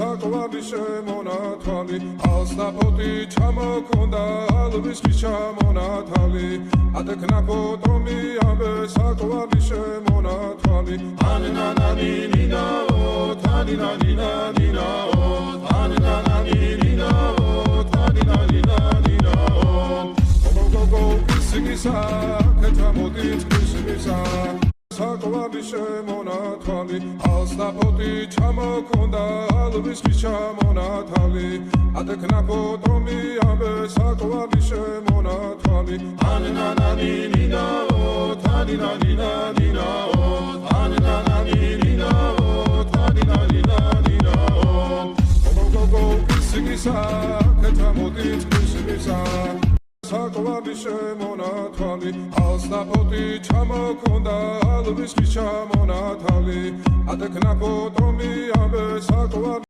საკვარი შემონათვალი ალსნაფოთი ჩამოქონდა ალვის ჩამონათალი ატეკნა ფოტომი ამბე საკვარი შემონათვალი ანანანინინაო თანინანინანინაო ანანანინინაო თანინანინანინაო გოგოგო ისგისა კეთამოდით ისგისა საკვარი შემონათვალი ალსნაფოთი ჩამოქონდა ალვის ჩამონათალი ატეკნა ფოტომი ამბე საკვარი შემონათვალი ანანანინინაო თანინანინანინაო ანანანინინაო თანინანინანინაო გოგოგო ისგისა კეთამოდით ისგისა საკვარი შემონათვალი ალსნაფოთი ჩამოქონდა ალვის ჩამონათალი ატეკნა ფოტომი ამბე საკვარი